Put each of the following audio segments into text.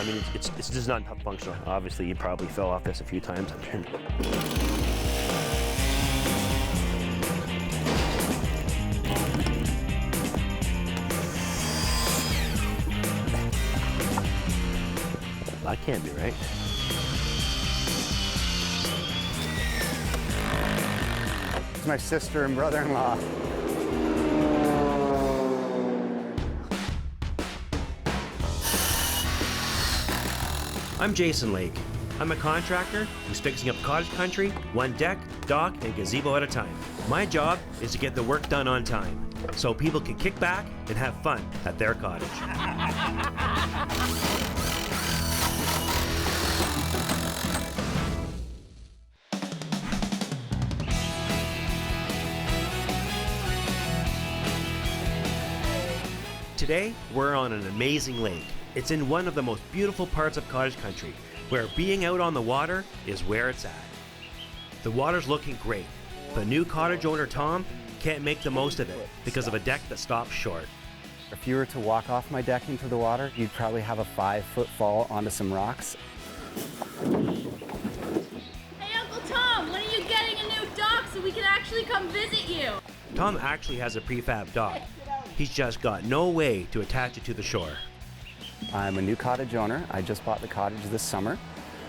I mean, it's just not functional. Obviously, you probably fell off this a few times, I'm sure. That can't be right. It's my sister and brother-in-law. I'm Jason Lake. I'm a contractor who's fixing up cottage country, one deck, dock, and gazebo at a time. My job is to get the work done on time, so people can kick back and have fun at their cottage. Today, we're on an amazing lake. It's in one of the most beautiful parts of cottage country, where being out on the water is where it's at. The water's looking great, but new cottage owner Tom can't make the most of it because of a deck that stops short. If you were to walk off my deck into the water, you'd probably have a 5-foot fall onto some rocks. Hey, Uncle Tom, when are you getting a new dock so we can actually come visit you? Tom actually has a prefab dock. He's just got no way to attach it to the shore. I'm a new cottage owner. I just bought the cottage this summer.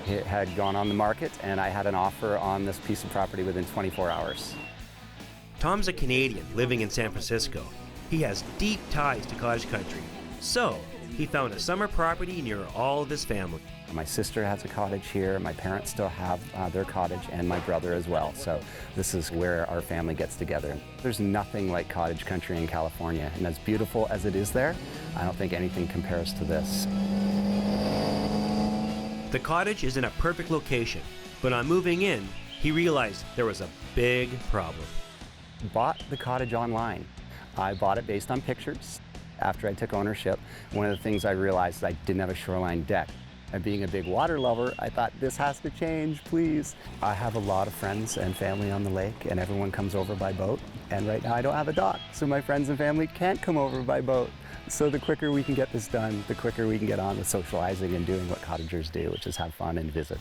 It had gone on the market and I had an offer on this piece of property within 24 hours. Tom's a Canadian living in San Francisco. He has deep ties to cottage country, so he found a summer property near all of his family. My sister has a cottage here, my parents still have their cottage, and my brother as well. So this is where our family gets together. There's nothing like cottage country in California, and as beautiful as it is there, I don't think anything compares to this. The cottage is in a perfect location, but on moving in, he realized there was a big problem. Bought the cottage online. I bought it based on pictures. After I took ownership, one of the things I realized is I didn't have a shoreline deck. And being a big water lover, I thought, this has to change, please. I have a lot of friends and family on the lake, and everyone comes over by boat. And right now I don't have a dock, so my friends and family can't come over by boat. So the quicker we can get this done, the quicker we can get on with socializing and doing what cottagers do, which is have fun and visit.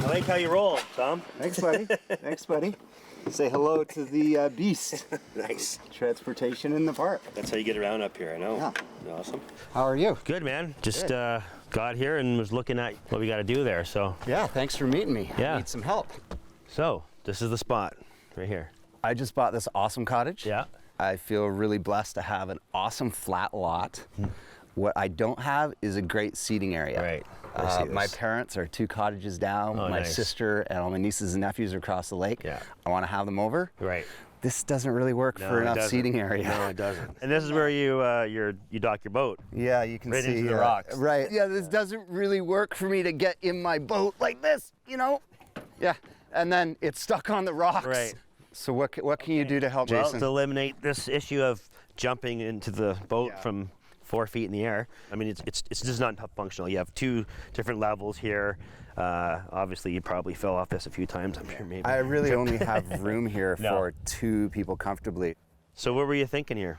I like how you roll, Tom. Thanks, buddy. Thanks, buddy. Say hello to the beast. Nice. Transportation in the park. That's how you get around up here, I know. Yeah. Awesome. How are you? Good, man. Just got here and was looking at what we got to do there, so. Yeah, thanks for meeting me. Yeah. I need some help. So, this is the spot right here. I just bought this awesome cottage. Yeah. I feel really blessed to have an awesome flat lot. What I don't have is a great seating area. Right. I see My this. parents are 2 cottages down. Oh, my nice. sister and all my nieces and nephews are across the lake. Yeah. I want to have them over. Right. This doesn't really work No, for it enough doesn't. seating area. No, it doesn't. And this is where you dock your boat. Yeah, you can Right see into the rocks. Right. Yeah, this doesn't really work for me to get in my boat like this, you know? Yeah. And then it's stuck on the rocks. Right. So what can you do to help, Well, Jason? to eliminate this issue of jumping into the boat from 4 feet in the air. I mean, it's just not functional. You have 2 different levels here. Obviously, you probably fell off this a few times, I'm sure, maybe. I really only have room here No. for 2 people comfortably. So what were you thinking here?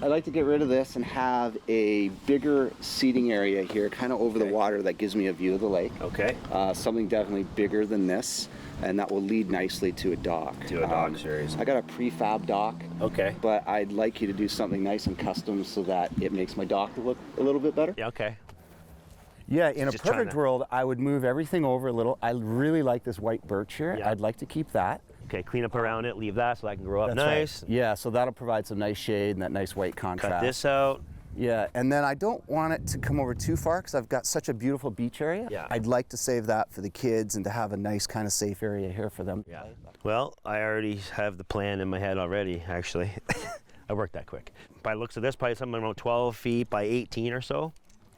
I'd like to get rid of this and have a bigger seating area here, kind of over the water that gives me a view of the lake. Okay. Something definitely bigger than this, and that will lead nicely to a dock. To a dock series. I got a prefab dock. Okay. But I'd like you to do something nice and custom so that it makes my dock look a little bit better. Yeah, okay. Yeah, in a Just trying perfect to- world, I would move everything over a little. I really like this white birch here. Yeah. I'd like to keep that. Okay, clean up around it, leave that so I can grow up That's nice. right. Yeah, so that'll provide some nice shade and that nice white contrast. Cut this out. Yeah, and then I don't want it to come over too far because I've got such a beautiful beach area. Yeah. I'd like to save that for the kids and to have a nice kind of safe area here for them. Yeah. Well, I already have the plan in my head already, actually. I worked that quick. By the looks of this, probably something around 12 feet by 18 or so.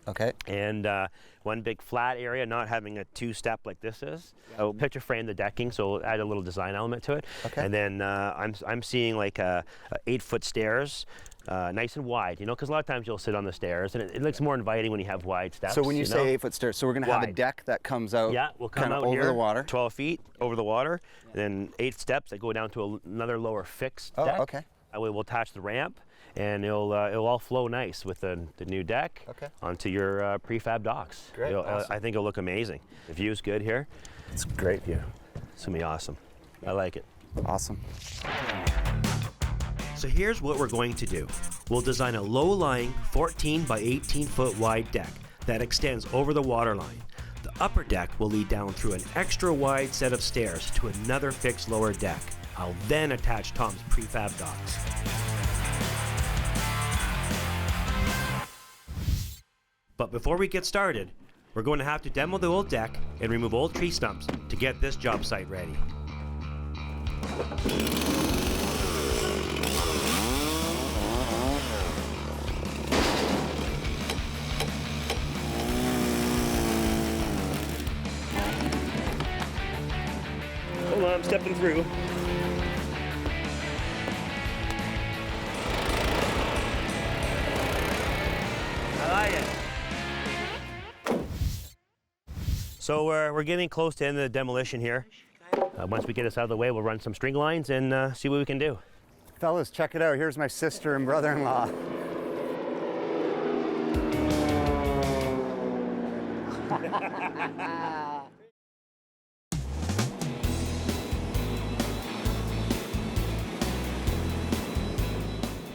Okay. And one big flat area, not having a 2-step like this is. I'll picture frame the decking, so we'll add a little design element to it. Okay. And then I'm seeing like a 8-foot stairs, nice and wide, you know, because a lot of times you'll sit on the stairs, and it looks more inviting when you have wide steps. So when you say know? 8-foot stairs, so we're going to have a Wide. deck that comes out Yeah, we'll come kind of out over here, the water. 12 feet over the water, and then 8 steps that go down to another lower fixed Oh, deck. okay. That way we'll attach the ramp, and it'll all flow nice with the new deck onto your prefab docks. Great, awesome. I think it'll look amazing. The view's good here. It's a great view. It's gonna be awesome. I like it. Awesome. So here's what we're going to do. We'll design a low-lying 14 by 18 foot wide deck that extends over the water line. The upper deck will lead down through an extra wide set of stairs to another fixed lower deck. I'll then attach Tom's prefab docks. But before we get started, we're going to have to demo the old deck and remove old tree stumps to get this job site ready. Hold on, I'm stepping through. I like it. So we're getting close to the end of the demolition here. Once we get this out of the way, we'll run some string lines and see what we can do. Fellas, check it out. Here's my sister and brother-in-law.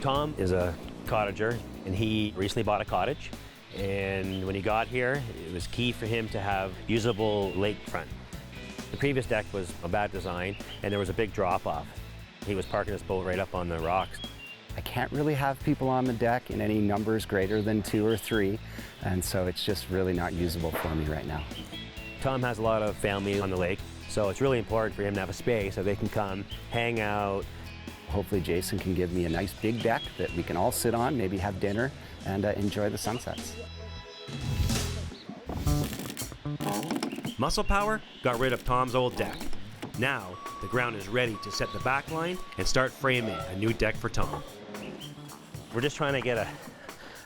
Tom is a cottager, and he recently bought a cottage. And when he got here, it was key for him to have usable lakefront. The previous deck was a bad design, and there was a big drop-off. He was parking his boat right up on the rocks. I can't really have people on the deck in any numbers greater than 2 or 3, and so it's just really not usable for me right now. Tom has a lot of family on the lake, so it's really important for him to have a space so they can come, hang out. Hopefully Jason can give me a nice big deck that we can all sit on, maybe have dinner, and enjoy the sunsets. Muscle Power got rid of Tom's old deck. Now, the ground is ready to set the back line and start framing a new deck for Tom. We're just trying to get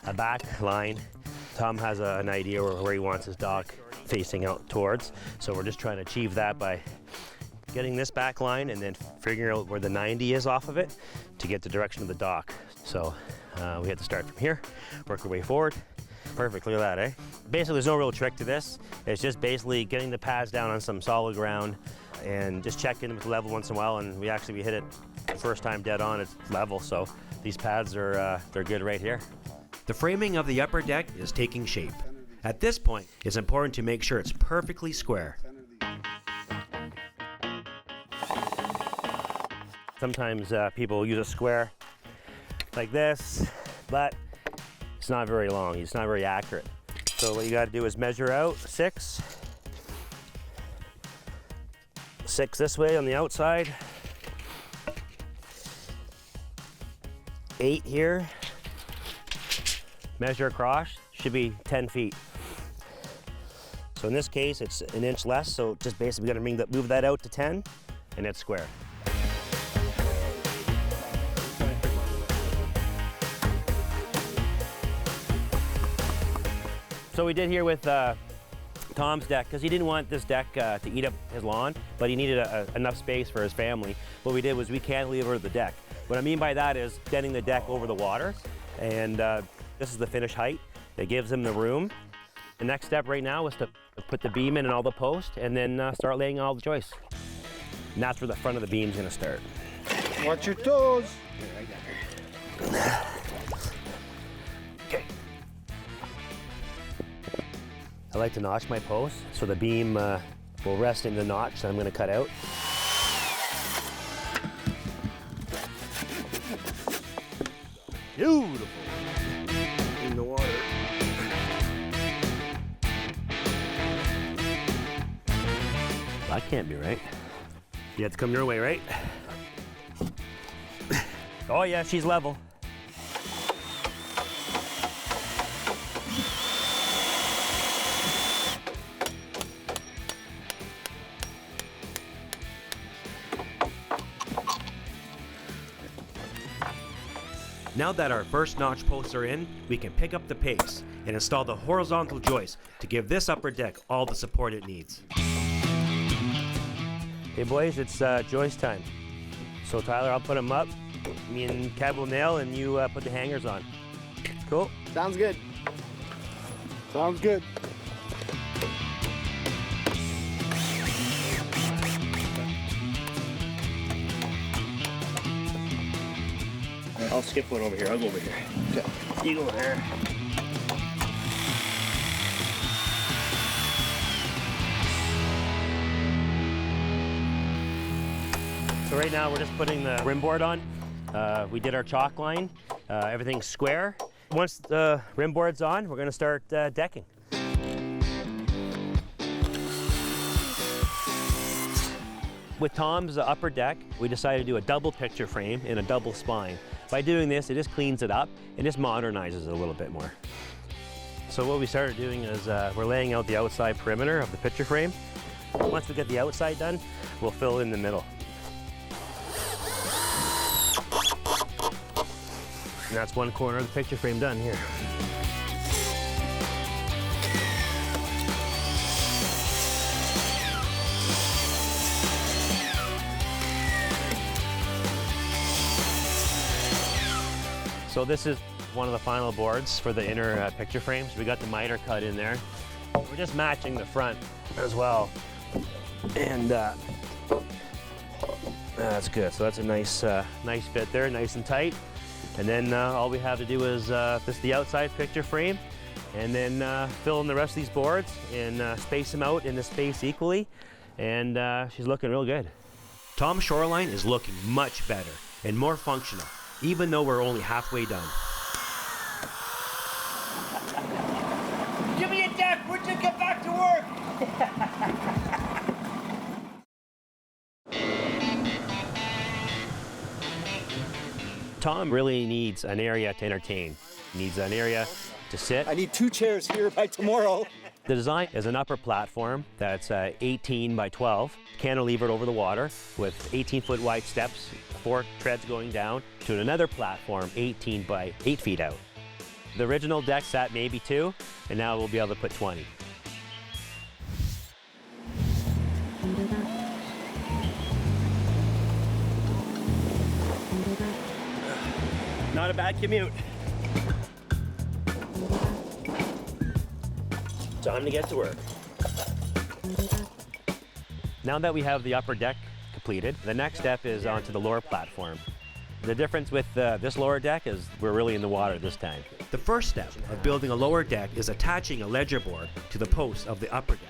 a back line. Tom has an idea where he wants his dock facing out towards, so we're just trying to achieve that by getting this back line and then figuring out where the 90 is off of it to get the direction of the dock. So we have to start from here, work our way forward. Perfect, look at that, eh? Basically, there's no real trick to this. It's just basically getting the pads down on some solid ground and just checking with the level once in a while, and we hit it the first time dead on, it's level, so these pads are they're good right here. The framing of the upper deck is taking shape. At this point, it's important to make sure it's perfectly square. Sometimes people use a square like this, but it's not very long, it's not very accurate. So what you gotta do is measure out 6 this way on the outside, 8 here, measure across, should be 10 feet. So in this case, it's an inch less, so just basically we gotta move that out to 10, and it's square. So we did here with Tom's deck, because he didn't want this deck to eat up his lawn, but he needed enough space for his family. What we did was we cantilevered the deck. What I mean by that is extending the deck over the water, and this is the finished height that gives him the room. The next step right now is to put the beam in and all the posts, and then start laying all the joists. And that's where the front of the beam's gonna start. Watch your toes. Okay. I like to notch my posts so the beam will rest in the notch that I'm going to cut out. Beautiful. In the water. That can't be right. You have to come your way, right? Oh yeah, she's level. Now that our first notch posts are in, we can pick up the pace and install the horizontal joists to give this upper deck all the support it needs. Hey boys, it's joist time. So Tyler, I'll put them up, Me and Kev will nail, and you put the hangers on. Cool? Sounds good. Sounds good. I'll skip one over here. I'll go over here. Okay. You go there. So right now we're just putting the rim board on. We did our chalk line. Everything's square. Once the rim board's on, we're going to start decking. With Tom's upper deck, we decided to do a double picture frame and a double spine. By doing this, it just cleans it up and just modernizes it a little bit more. So what we started doing is we're laying out the outside perimeter of the picture frame. Once we get the outside done, we'll fill in the middle. And that's one corner of the picture frame done here. So this is one of the final boards for the inner picture frames. We got the miter cut in there. We're just matching the front as well. And that's good. So that's a nice fit there, nice and tight. And then all we have to do is this is the outside picture frame, and then fill in the rest of these boards and space them out in the space equally. And she's looking real good. Tom's shoreline is looking much better and more functional, even though we're only halfway done. Give me a deck, we're to get back to work. Tom really needs an area to entertain. He needs an area to sit. I need 2 chairs here by tomorrow. The design is an upper platform that's 18 by 12, cantilevered over the water with 18-foot wide steps, 4 treads going down to another platform 18 by 8 feet out. The original deck sat maybe 2, and now we'll be able to put 20. Not a bad commute. Time to get to work. Now that we have the upper deck completed, the next step is onto the lower platform. The difference with this lower deck is we're really in the water this time. The first step of building a lower deck is attaching a ledger board to the posts of the upper deck.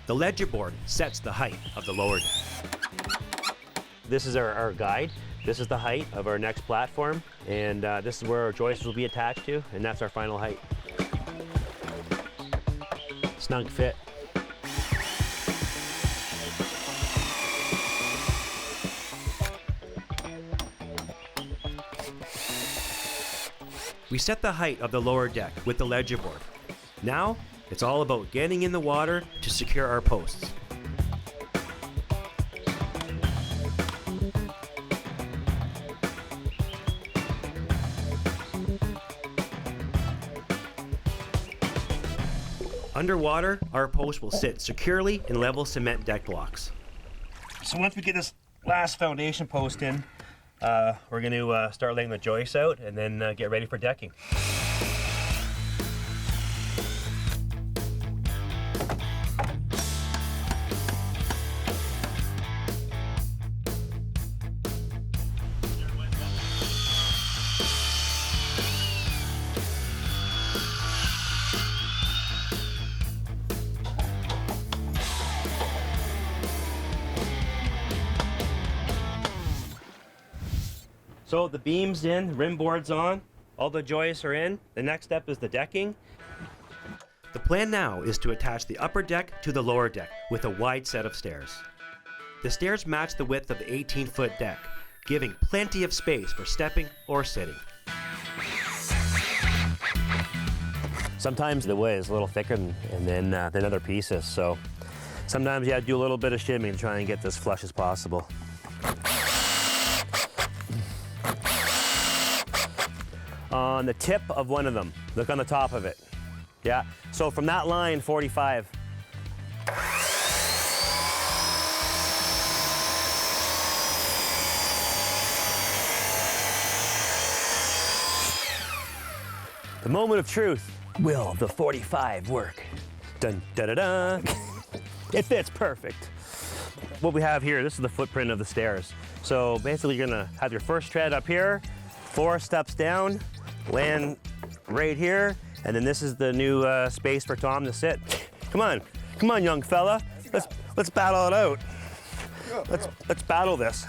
The ledger board sets the height of the lower deck. This is our guide. This is the height of our next platform, and this is where our joists will be attached to, and that's our final height. Snug fit. We set the height of the lower deck with the ledger board. Now, it's all about getting in the water to secure our posts. Underwater, our post will sit securely in level cement deck blocks. So once we get this last foundation post in, we're going to start laying the joists out and then get ready for decking. So the beam's in, rim board's on, all the joists are in. The next step is the decking. The plan now is to attach the upper deck to the lower deck with a wide set of stairs. The stairs match the width of the 18-foot deck, giving plenty of space for stepping or sitting. Sometimes the wood is a little thicker than other pieces, so sometimes you have to do a little bit of shimming to try and get this flush as possible. On the tip of one of them, look on the top of it. Yeah, so from that line, 45. The moment of truth. Will the 45 work? Dun, da, da, da. It fits perfect. What we have here, this is the footprint of the stairs. So basically you're gonna have your first tread up here, 4 steps down, land right here, and then this is the new space for Tom to sit. Come on, young fella. Let's battle it out. Let's battle this.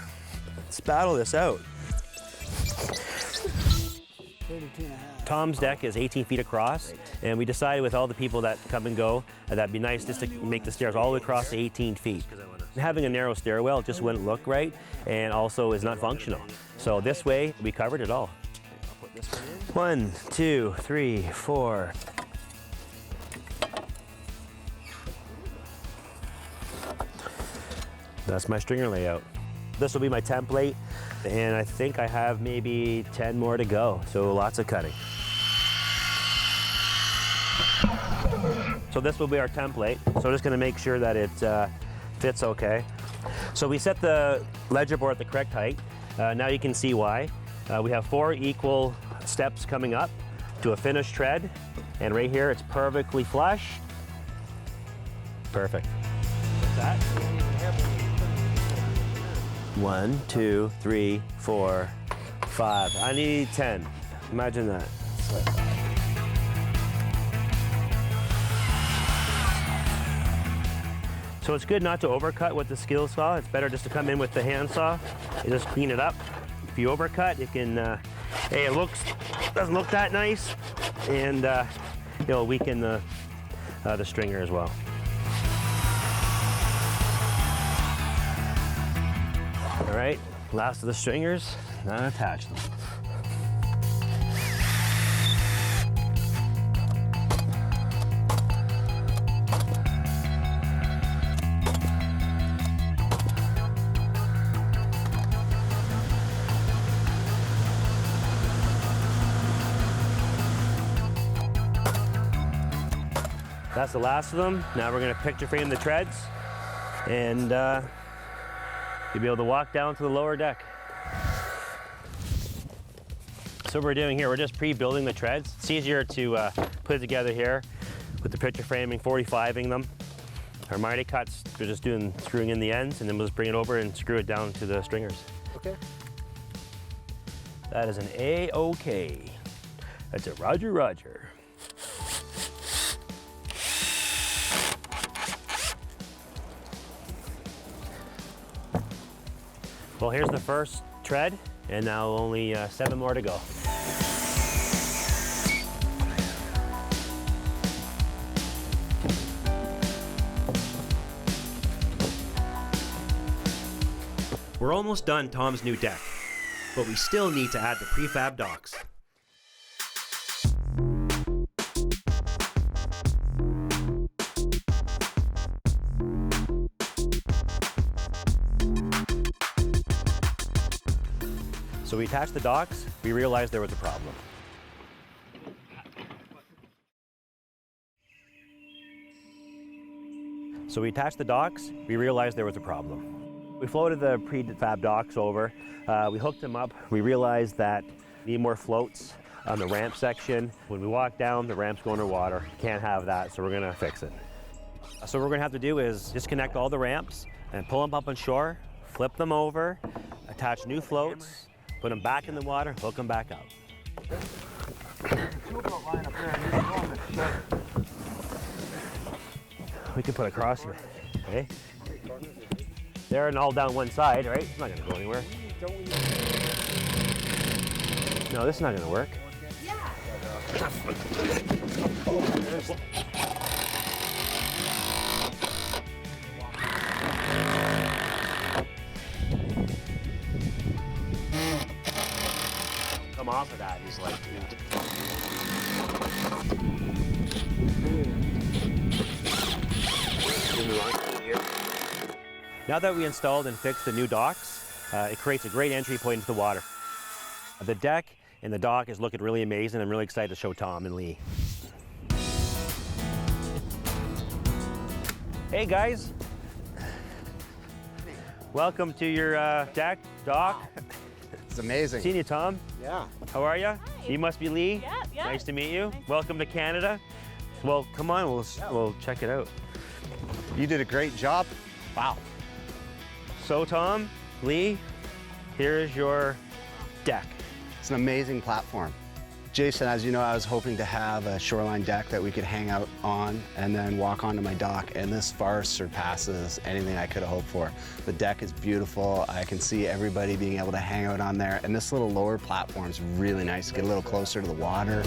Let's battle this out. 32.5. Tom's deck is 18 feet across, and we decided with all the people that come and go, that'd be nice just to make the stairs all the way across to 18 feet. Having a narrow stairwell just wouldn't look right, and also is not functional. So this way, we covered it all. 1, 2, 3, 4. That's my stringer layout. This will be my template, and I think I have maybe 10 more to go, so lots of cutting. So this will be our template. So just gonna make sure that it fits okay. So we set the ledger board at the correct height. Now you can see why. We have 4 equal steps coming up to a finished tread, and right here it's perfectly flush. Perfect. What's that? 1, 2, 3, 4, 5. I need 10. Imagine that. So it's good not to overcut with the skill saw. It's better just to come in with the hand saw and just clean it up. If you overcut, it can, hey, it doesn't look that nice, and it'll weaken the stringer as well. All right, last of the stringers, now attach them. That's the last of them. Now we're gonna picture frame the treads, and you'll be able to walk down to the lower deck. So what we're doing here, we're just pre-building the treads. It's easier to put it together here with the picture framing, 45ing them. Our mighty cuts, we're just screwing in the ends, and then we'll just bring it over and screw it down to the stringers. Okay. That is an A-OK. That's a Roger, Roger. Well, here's the first tread, and now only 7 more to go. We're almost done Tom's new deck, but we still need to add the prefab docks. So we attached the docks, we realized there was a problem. So we attached the docks, we realized there was a problem. We floated the prefab docks over, we hooked them up, we realized that we need more floats on the ramp section. When we walk down, the ramp's going underwater. Can't have that, so we're gonna fix it. So what we're gonna have to do is disconnect all the ramps and pull them up on shore, flip them over, attach new floats, put them back in the water, hook them back up. We can put a cross here, okay? They're all down one side, right? It's not gonna go anywhere. No, this is not gonna work. Come off of that, he's like, Now that we installed and fixed the new docks, it creates a great entry point into the water. The deck and the dock is looking really amazing. I'm really excited to show Tom and Lee. Hey guys. Welcome to your deck, dock. It's amazing. Seen you, Tom. Yeah. How are you? You must be Lee. Yeah, Yeah. Nice to meet you. Nice to Welcome to Canada. Well, come on, we'll check it out. You did a great job. Wow. So Tom, Lee, here is your deck. It's an amazing platform. Jason, as you know, I was hoping to have a shoreline deck that we could hang out on and then walk onto my dock, and this far surpasses anything I could have hoped for. The deck is beautiful. I can see everybody being able to hang out on there, and this little lower platform is really nice to get a little closer to the water.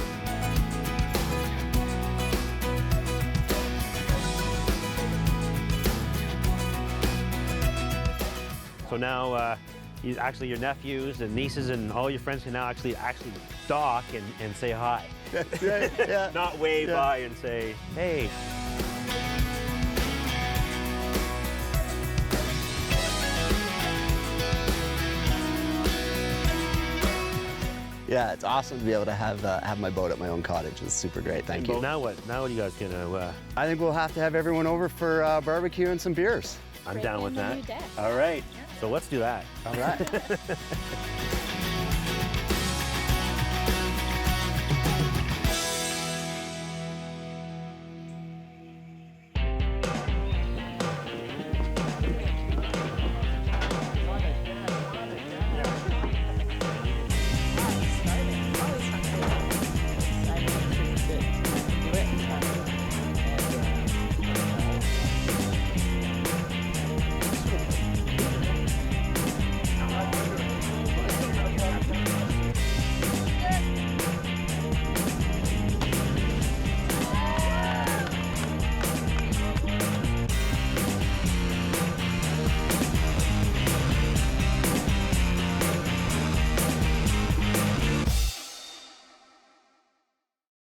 So now, actually your nephews and nieces and all your friends can now actually dock and say hi. Yeah. Not wave Yeah. by and say, hey. Yeah, it's awesome to be able to have my boat at my own cottage. It's super great. Thank you. Now what? Now what are you guys gonna, I think we'll have to have everyone over for barbecue and some beers. I'm Break down in with the that. new deck. All right, so let's do that. All right.